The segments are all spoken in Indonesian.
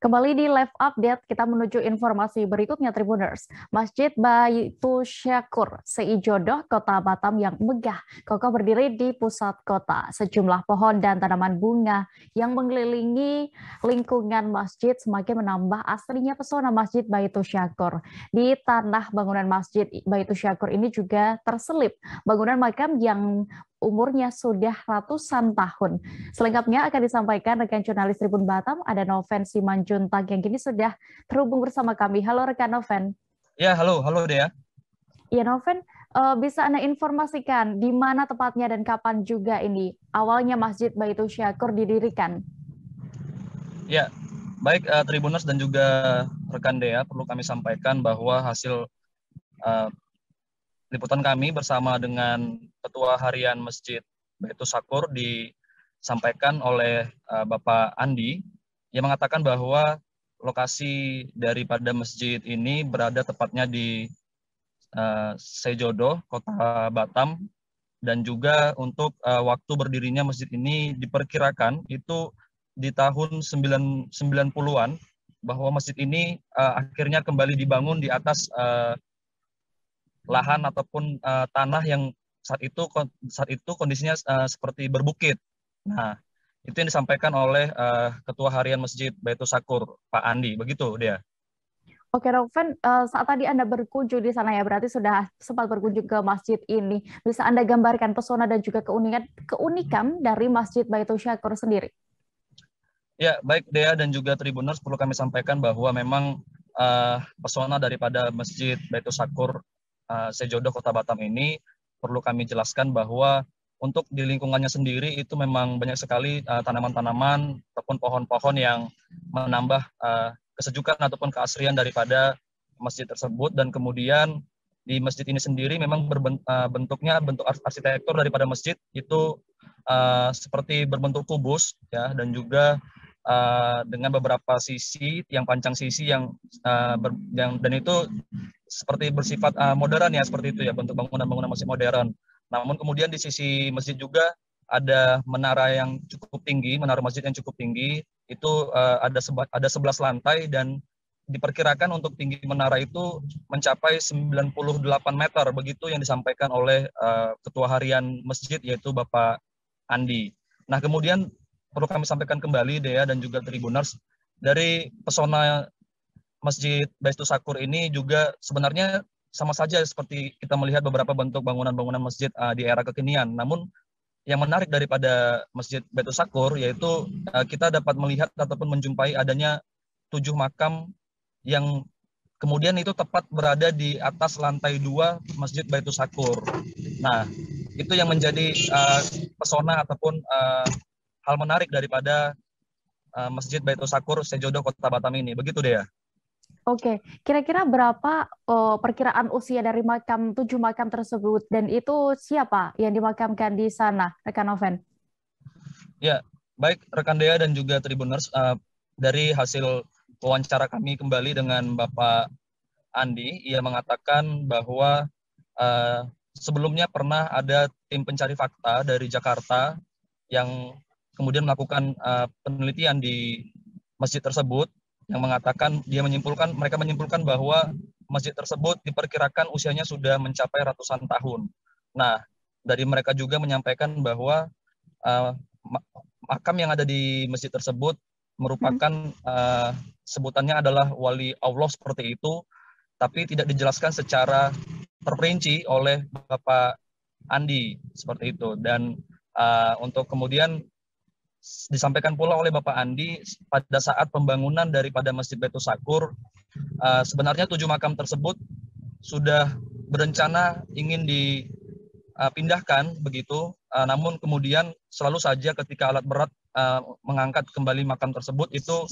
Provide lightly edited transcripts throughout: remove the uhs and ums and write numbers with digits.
Kembali di live update, kita menuju informasi berikutnya Tribuners. Masjid Baitu Syakur, Seijodoh, Kota Batam yang megah, kokoh berdiri di pusat kota. Sejumlah pohon dan tanaman bunga yang mengelilingi lingkungan masjid semakin menambah aslinya pesona Masjid Baitu Syakur. Di tanah bangunan Masjid Baitu Syakur ini juga terselip bangunan makam yang umurnya sudah ratusan tahun. Selengkapnya akan disampaikan rekan jurnalis Tribun Batam, ada Noven Simanjuntak yang kini sudah terhubung bersama kami. Halo rekan Noven. Ya, halo Dea. Ya Noven, bisa Anda informasikan di mana tepatnya dan kapan juga ini awalnya Masjid Baitu Syakur didirikan? Ya, baik Tribuners dan juga rekan Dea, perlu kami sampaikan bahwa hasil liputan kami bersama dengan Ketua Harian Masjid Baitu Syakur disampaikan oleh Bapak Andi yang mengatakan bahwa lokasi daripada masjid ini berada tepatnya di Seijodoh, Kota Batam, dan juga untuk waktu berdirinya masjid ini diperkirakan itu di tahun 90-an, bahwa masjid ini akhirnya kembali dibangun di atas lahan ataupun tanah yang saat itu kondisinya seperti berbukit. Nah, itu yang disampaikan oleh Ketua Harian Masjid Baitu Syakur, Pak Andi. Begitu dia. Oke, Noven, saat tadi Anda berkunjung di sana ya, berarti sudah sempat berkunjung ke masjid ini. Bisa Anda gambarkan pesona dan juga keunikan dari Masjid Baitu Syakur sendiri? Ya, baik Dea dan juga Tribuners, perlu kami sampaikan bahwa memang pesona daripada Masjid Baitu Syakur Seijodoh Kota Batam ini perlu kami jelaskan bahwa untuk di lingkungannya sendiri itu memang banyak sekali tanaman-tanaman ataupun pohon-pohon yang menambah kesejukan ataupun keasrian daripada masjid tersebut. Dan kemudian di masjid ini sendiri memang bentuk arsitektur daripada masjid itu seperti berbentuk kubus ya, dan juga dengan beberapa sisi yang pancang sisi yang dan itu seperti bersifat modern ya, seperti itu ya, bentuk bangunan-bangunan masjid modern. Namun kemudian di sisi masjid juga ada menara yang cukup tinggi, menara masjid yang cukup tinggi, itu ada 11 lantai, dan diperkirakan untuk tinggi menara itu mencapai 98 meter, begitu yang disampaikan oleh Ketua Harian Masjid, yaitu Bapak Andi. Nah, kemudian perlu kami sampaikan kembali Dea dan juga Tribuners, dari pesona Masjid Baitu Syakur ini juga sebenarnya sama saja seperti kita melihat beberapa bentuk bangunan-bangunan masjid di era kekinian. Namun yang menarik daripada Masjid Baitu Syakur yaitu kita dapat melihat ataupun menjumpai adanya 7 makam yang kemudian itu tepat berada di atas lantai 2 Masjid Baitu Syakur. Nah, itu yang menjadi pesona ataupun hal menarik daripada Masjid Baitu Syakur Seijodoh Kota Batam ini. Begitu Dea. Oke, kira-kira berapa perkiraan usia dari 7 makam tersebut, dan itu siapa yang dimakamkan di sana, rekan Noven? Ya, baik rekan Dea dan juga Tribuners, dari hasil wawancara kami kembali dengan Bapak Andi, ia mengatakan bahwa sebelumnya pernah ada tim pencari fakta dari Jakarta yang kemudian melakukan penelitian di masjid tersebut, yang mengatakan mereka menyimpulkan bahwa masjid tersebut diperkirakan usianya sudah mencapai ratusan tahun. Nah, dari mereka juga menyampaikan bahwa makam yang ada di masjid tersebut merupakan sebutannya adalah wali Allah seperti itu, tapi tidak dijelaskan secara terperinci oleh Bapak Andi seperti itu. Dan untuk kemudian disampaikan pula oleh Bapak Andi, pada saat pembangunan daripada Masjid Baitu Syakur, sebenarnya 7 makam tersebut sudah berencana ingin dipindahkan begitu, namun kemudian selalu saja ketika alat berat mengangkat kembali makam tersebut itu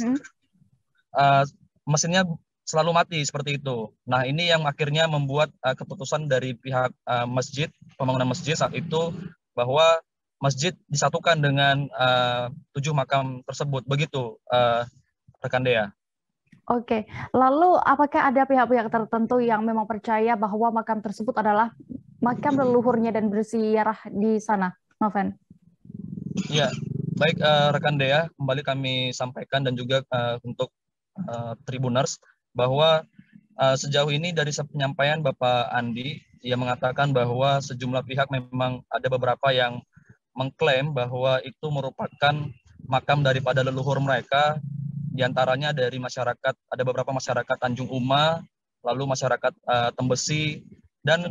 mesinnya selalu mati seperti itu. Nah, ini yang akhirnya membuat keputusan dari pihak masjid, pembangunan masjid saat itu, bahwa masjid disatukan dengan 7 makam tersebut. Begitu, rekan Dea. Oke, lalu apakah ada pihak-pihak tertentu yang memang percaya bahwa makam tersebut adalah makam leluhurnya dan berziarah di sana, Noven? Ya, baik rekan Dea, kembali kami sampaikan dan juga untuk Tribuners bahwa sejauh ini dari penyampaian Bapak Andi, ia mengatakan bahwa sejumlah pihak memang ada beberapa yang mengklaim bahwa itu merupakan makam daripada leluhur mereka, diantaranya dari masyarakat, ada beberapa masyarakat Tanjung Uma, lalu masyarakat Tembesi, dan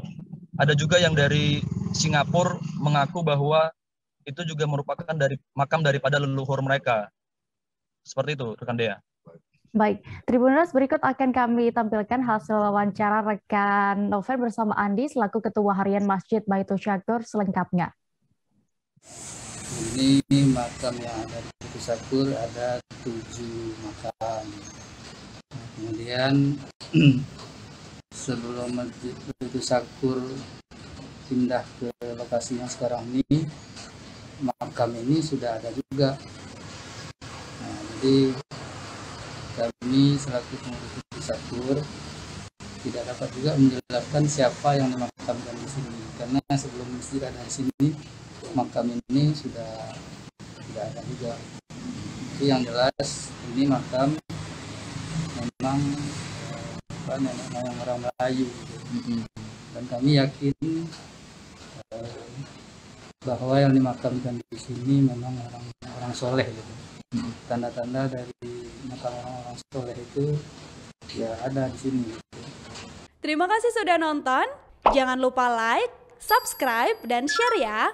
ada juga yang dari Singapura mengaku bahwa itu juga merupakan makam daripada leluhur mereka. Seperti itu, rekan Dea. Baik, Tribuners, berikut akan kami tampilkan hasil wawancara rekan Noven bersama Andi selaku Ketua Harian Masjid Baitul Syakur selengkapnya. Ini makam yang ada di Baitul Syakur ada 7 makam. Kemudian sebelum Masjid Baitul Syakur pindah ke lokasi yang sekarang ini, makam ini sudah ada juga. Nah, jadi kami selaku pengurus Baitul Syakur tidak dapat juga menjelaskan siapa yang dimakamkan di sini, karena sebelum masjid ada di sini, makam ini sudah tidak ada juga. Jadi yang jelas ini makam memang nenek moyang orang Melayu, dan kami yakin bahwa yang dimakamkan di sini memang orang soleh gitu. Tanda-tanda dari makam orang-orang soleh itu ya ada di sini. Terima kasih sudah nonton. Jangan lupa like, subscribe, dan share ya.